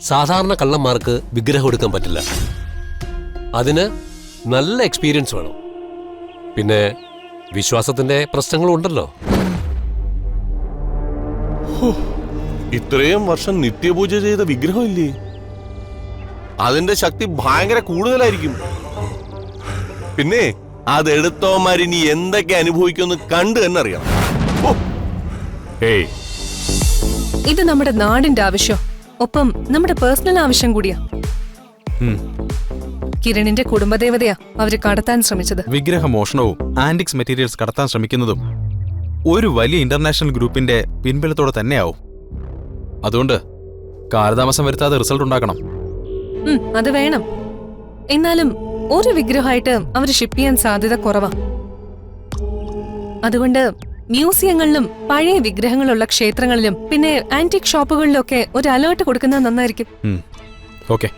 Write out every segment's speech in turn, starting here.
സാധാരണ കള്ളന്മാർക്ക് വിഗ്രഹം എടുക്കാൻ പറ്റില്ല. അതിന് നല്ല എക്സ്പീരിയൻസ് വേണം. പിന്നെ വിശ്വാസത്തിന്റെ പ്രശ്നങ്ങളും ഉണ്ടല്ലോ. ഇത്രയും വർഷം നിത്യപൂജ ചെയ്ത വിഗ്രഹം ഇല്ലേ, അതിന്റെ ശക്തി ഭയങ്കര കൂടുതലായിരിക്കും. പിന്നെ അതെടുത്തോമാരിനി എന്തൊക്കെ അനുഭവിക്കുമെന്ന് കണ്ടു തന്നെ അറിയാം. ഇത് നമ്മുടെ നാടിന്റെ ആവശ്യം, ഒപ്പം നമ്മുടെ പേഴ്സണൽ ആവശ്യം കൂടിയാ. കിരണിന്റെ കുടുംബദേവതയാ അവര് കടത്താൻ ശ്രമിച്ചത്. വിഗ്രഹമോഷണവും ആന്റിക്സ് മെറ്റീരിയൽസ് കടത്താൻ ശ്രമിക്കുന്നതും ഒരു വലിയ ഇന്റർനാഷണൽ ഗ്രൂപ്പിന്റെ പിൻബലത്തോടെ തന്നെയാവും. അതുകൊണ്ട് കാലതാമസം വരുത്താതെ റിസൾട്ട് ഉണ്ടാക്കണം. അത് വേണം. എന്നാലും ഒരു വിഗ്രഹമായിട്ട് അവര് ഷിപ്പ് ചെയ്യാൻ സാധ്യത കുറവാ. അതുകൊണ്ട് മ്യൂസിയങ്ങളിലും പഴയ വിഗ്രഹങ്ങളുള്ള ക്ഷേത്രങ്ങളിലും പിന്നെ ആന്റിക് ഷോപ്പുകളിലും ഒക്കെ ഒരു അലേർട്ട് കൊടുക്കുന്നത് നന്നായിരിക്കും. ഓക്കെ,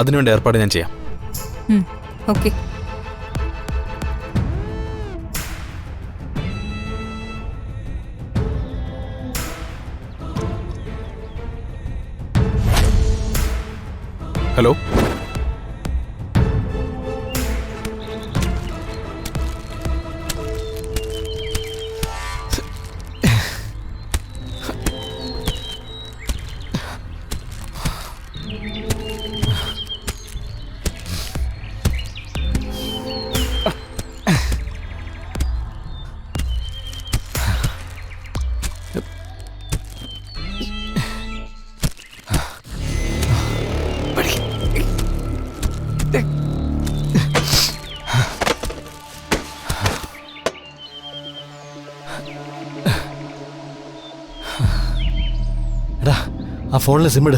അതിനുവേണ്ട ഏർപ്പാട് ഞാൻ ചെയ്യാം. ഓക്കെ. ഹലോ, ആ ഫോണിൽ സിം ഇട്.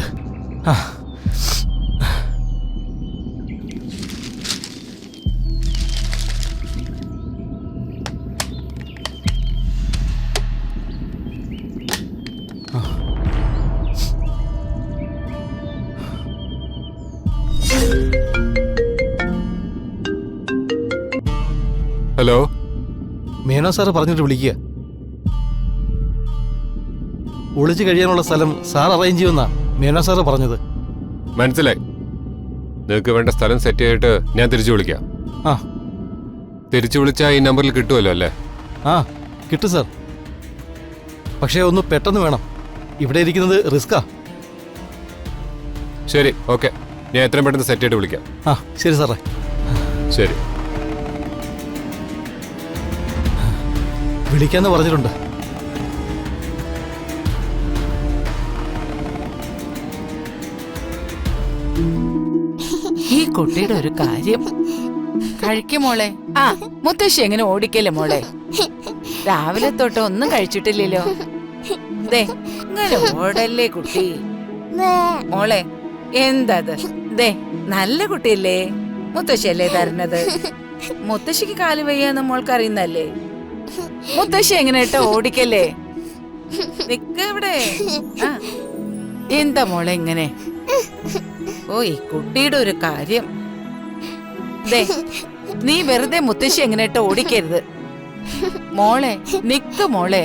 ഹലോ, മേനോ സാറ് പറഞ്ഞിട്ട് വിളിക്കുക. ഒളിച്ചു കഴിയാനുള്ള സ്ഥലം സാർ അറേഞ്ച് ചെയ്യുമെന്നാ മേനോ സാറ് പറഞ്ഞത്. മനസ്സിലായി. നിങ്ങൾക്ക് വേണ്ട സ്ഥലം സെറ്റ് ചെയ്തിട്ട് ഞാൻ തിരിച്ചു വിളിക്കാം. തിരിച്ചു വിളിച്ചാൽ ഈ നമ്പറിൽ കിട്ടുമല്ലോ അല്ലേ? കിട്ടും സാർ. പക്ഷേ ഒന്ന് പെട്ടെന്ന് വേണം. ഇവിടെ ഇരിക്കുന്നത് റിസ്കാ. ശരി, ഓക്കെ. ഞാൻ എത്രയും പെട്ടെന്ന് സെറ്റ് ചെയ്തിട്ട് വിളിക്കാം. ശരി സാറേ. ശരി, വിളിക്കാന്ന് പറഞ്ഞിട്ടുണ്ട്. ഈ കുട്ടിയുടെ ഒരു കാര്യം. കഴിക്കും മോളെ. മുത്തശ്ശി എങ്ങനെ ഓടിക്കല്ലേ മോളെ? രാവിലെ തൊട്ട് ഒന്നും കഴിച്ചിട്ടില്ലല്ലോ. ദേ ഇങ്ങനെ ഓടല്ലേ കുട്ടി. മോളെ എന്തത്? ദേ നല്ല കുട്ടിയല്ലേ, മുത്തശ്ശിയല്ലേ തരുന്നത്. മുത്തശ്ശിക്ക് കാല് വയ്യാന്ന് മോൾക്ക് അറിയുന്നല്ലേ. മുത്തശ്ശി എങ്ങനെ ഇട്ടോ ഓടിക്കല്ലേ. നിക്ക ഇവിടെ. എന്താ മോളെ ഇങ്ങനെ? ഓ ഈ കുട്ടിയുടെ ഒരു കാര്യം. ദേ നീ വെറുതെ മുത്തശ്ശി എങ്ങനെ ഇട്ടോ ഓടിക്കരുത് മോളെ. നിക്ക് മോളെ.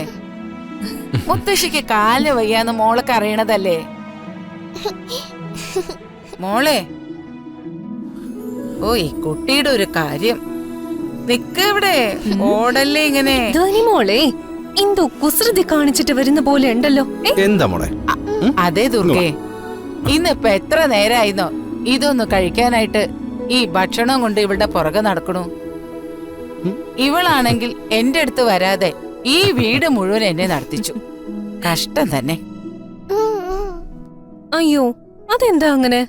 മുത്തശ്ശിക്ക് കാല് വയ്യാന്ന് മോളൊക്കെ അറിയണതല്ലേ മോളെ. ഓ ഈ കുട്ടിയുടെ ഒരു കാര്യം. നിക്ക് ഇവിടെ. ഓടല്ലേ ഇങ്ങനെ. മോളെ എന്തോ കുസൃതി കാണിച്ചിട്ട് വരുന്ന പോലെ ഉണ്ടല്ലോ. എന്താ മോളെ? അതെ ദുർഗേ, ഇന്നിപ്പൊ എത്ര നേരായിരുന്നോ ഇതൊന്ന് കഴിക്കാനായിട്ട് ഈ ഭക്ഷണം കൊണ്ട് ഇവളുടെ പുറകെ നടക്കണു. ഇവളാണെങ്കിൽ എന്റെ അടുത്ത് വരാതെ ഈ വീട് മുഴുവൻ എന്നെ നടത്തിച്ചു. കഷ്ടം തന്നെ. അയ്യോ, അതെന്താ അങ്ങനെ?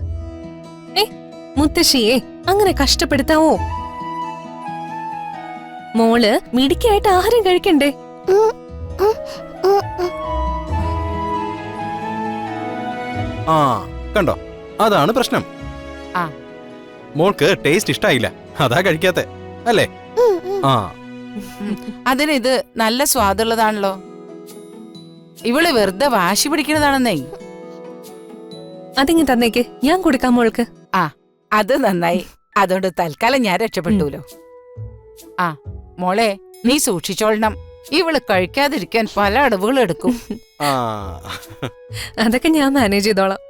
മുത്തശ്ശിയെ അങ്ങനെ കഷ്ടപ്പെടുത്താവോ? മോള് മിടിക്കായിട്ട് ആഹാരം കഴിക്കണ്ടേ? കണ്ടോ, അതാണ് പ്രശ്നം. മോൾക്ക് ടേസ്റ്റ് ഇഷ്ടായില്ല, അതാ കഴിക്കാത്തെ അല്ലേ? അതിനിത് നല്ല സ്വാദുള്ളതാണല്ലോ. ഇവള് വെറുതെ വാശി പിടിക്കുന്നതാണെന്നേ. അതിങ്ങി തന്നേക്ക്, ഞാൻ കൊടുക്കാം മോൾക്ക്. അത് നന്നായി. അതുകൊണ്ട് തൽക്കാലം ഞാൻ രക്ഷപ്പെട്ടൂലോ. മോളെ നീ സൂക്ഷിച്ചോളണം. ഇവള് കഴിക്കാതിരിക്കാൻ പല അടവുകൾ എടുക്കും. അതൊക്കെ ഞാൻ മാനേജ് ചെയ്തോളാം.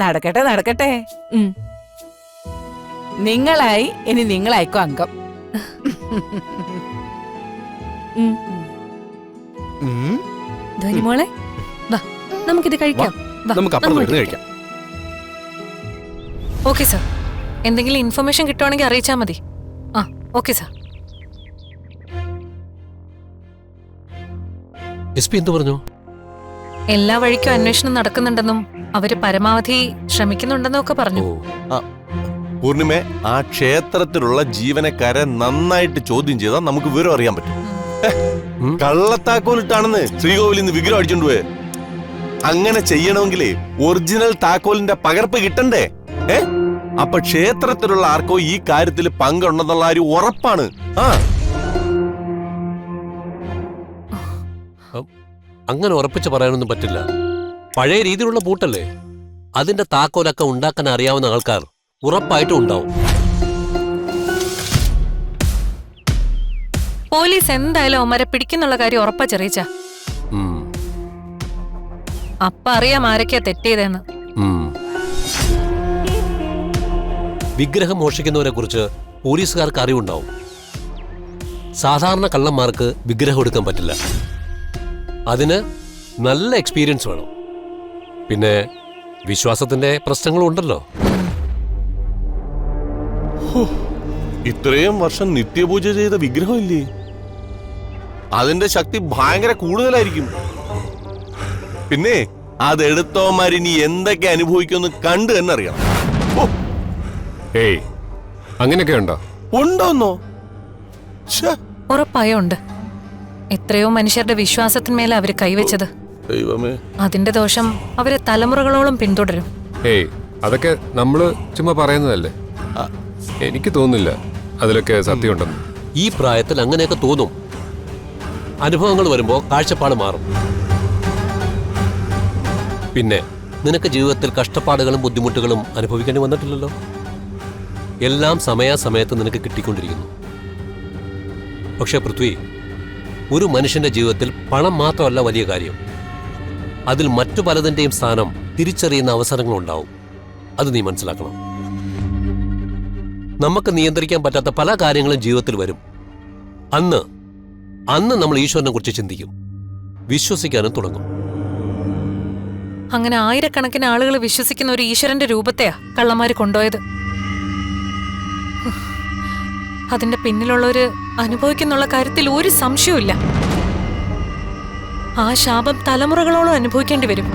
നടക്കട്ടെ നടക്കട്ടെ. ഉം. നിങ്ങളായി ഇനി നിങ്ങളായിക്കോ അംഗം. ഉം. ഉം. ധ്വനി മോളെ വാ നമുക്കിത് കഴിക്കാം. വാ, നമുക്ക് അപ്പുറത്ത് അങ്ങോട്ട് ഇരുന്ന് കഴിക്കാം. Okay sir. എന്തെങ്കിലും ഇൻഫർമേഷൻ കിട്ടുവാണെങ്കിൽ അറിയിച്ചാൽ മതി. ആ ഓക്കെ സാർ. എസ് പി എന്ത് പറഞ്ഞു? എല്ലാ വഴിക്കും അന്വേഷണം നടക്കുന്നുണ്ടെന്നും അവര് പരമാവധി ശ്രമിക്കുന്നുണ്ടെന്നും ഒക്കെ പറഞ്ഞു. പൂർണിമ, ആ ക്ഷേത്രത്തിലുള്ള ജീവനക്കാരെ നന്നായിട്ട് ചോദ്യം ചെയ്താൽ നമുക്ക് വിവരം അറിയാൻ പറ്റും. കള്ളത്താക്കോലിട്ടാണെന്ന് ശ്രീകോവിലിൽ നിന്ന് വിഗ്രഹം അടിച്ചോണ്ട് പോയെ. അങ്ങനെ ചെയ്യണമെങ്കിലേ ഒറിജിനൽ താക്കോലിന്റെ പകർപ്പ് കിട്ടണ്ടേ? അപ്പൊ ക്ഷേത്രത്തിലുള്ള ആർക്കോ ഈ കാര്യത്തിൽ പങ്കുണ്ടെന്നുള്ള കാര്യം ഉറപ്പാണ്. അങ്ങനെ ഉറപ്പിച്ച് പറയാനൊന്നും പറ്റില്ല. പഴയ രീതിയിലുള്ള പൂട്ടല്ലേ, അതിന്റെ താക്കോലൊക്കെ ഉണ്ടാക്കാൻ അറിയാവുന്ന ആൾക്കാർ ഉറപ്പായിട്ടും ഉണ്ടാവും. പോലീസ് എന്തായാലും അവന്മാരെ പിടിക്കുന്നുള്ള കാര്യം ഉറപ്പാ ചെറിയിച്ച. ഉം, അപ്പ അറിയാം ആരൊക്കെയാ തെറ്റേതെന്ന്. ഉം. വിഗ്രഹം മോഷ്ടിക്കുന്നവരെ കുറിച്ച് പോലീസുകാർക്ക് അറിവുണ്ടാവും. സാധാരണ കള്ളന്മാർക്ക് വിഗ്രഹം എടുക്കാൻ പറ്റില്ല. അതിന് നല്ല എക്സ്പീരിയൻസ് വേണം. പിന്നെ വിശ്വാസത്തിന്റെ പ്രശ്നങ്ങളും ഉണ്ടല്ലോ. ഇത്രയും വർഷം നിത്യപൂജ ചെയ്ത വിഗ്രഹം ഇല്ലേ, അതിന്റെ ശക്തി ഭയങ്കര കൂടുതലായിരിക്കും. പിന്നെ അതെടുത്തോമാരിനി എന്തൊക്കെ അനുഭവിക്കുമെന്ന് കണ്ടു തന്നെ അറിയണം. ഏയ് അങ്ങനെയൊക്കെ ഉണ്ടോ? ഉണ്ടോന്നോ? ഉറപ്പായോ ഉണ്ട്. എത്രയോ മനുഷ്യരുടെ വിശ്വാസത്തിന്മേലെ അവര് കൈവച്ചത്. ദൈവമേ, അതിന്റെ ദോഷം അവരെ തലമുറകളോളം പിന്തുടരും. ഏയ് അതൊക്കെ നമ്മള് ചുമ്മാ പറയുന്നതല്ലേ. എനിക്ക് തോന്നുന്നില്ല അതിലൊക്കെ സത്യമുണ്ടെന്ന്. ഈ പ്രായത്തിൽ അങ്ങനെയൊക്കെ തോന്നും. അനുഭവങ്ങൾ വരുമ്പോ കാഴ്ചപ്പാട് മാറും. പിന്നെ നിനക്ക് ജീവിതത്തിൽ കഷ്ടപ്പാടുകളും ബുദ്ധിമുട്ടുകളും അനുഭവിക്കേണ്ടി വന്നിട്ടില്ലല്ലോ. എല്ലാം സമയാസമയത്ത് നിനക്ക് കിട്ടിക്കൊണ്ടിരിക്കുന്നു. പക്ഷെ പൃഥ്വി, ഒരു മനുഷ്യന്റെ ജീവിതത്തിൽ പണം മാത്രമല്ല വലിയ കാര്യം. അതിൽ മറ്റു പലതിന്റെയും സ്ഥാനം തിരിച്ചറിയുന്ന അവസരങ്ങളുണ്ടാവും. അത് നീ മനസ്സിലാക്കണം. നമുക്ക് നിയന്ത്രിക്കാൻ പറ്റാത്ത പല കാര്യങ്ങളും ജീവിതത്തിൽ വരും. അന്ന് നമ്മൾ ഈശ്വരനെ കുറിച്ച് ചിന്തിക്കും, വിശ്വസിക്കാനും തുടങ്ങും. അങ്ങനെ ആയിരക്കണക്കിന് ആളുകൾ വിശ്വസിക്കുന്ന ഒരു ഈശ്വരന്റെ രൂപത്തെയാ കള്ളന്മാര് കൊണ്ടുപോയത്. അതിന്റെ പിന്നിലുള്ളവര് അനുഭവിക്കുന്നുള്ള കാര്യത്തിൽ ഒരു സംശയവുമില്ല. ആ ശാപം തലമുറകളോളം അനുഭവിക്കേണ്ടി വരും.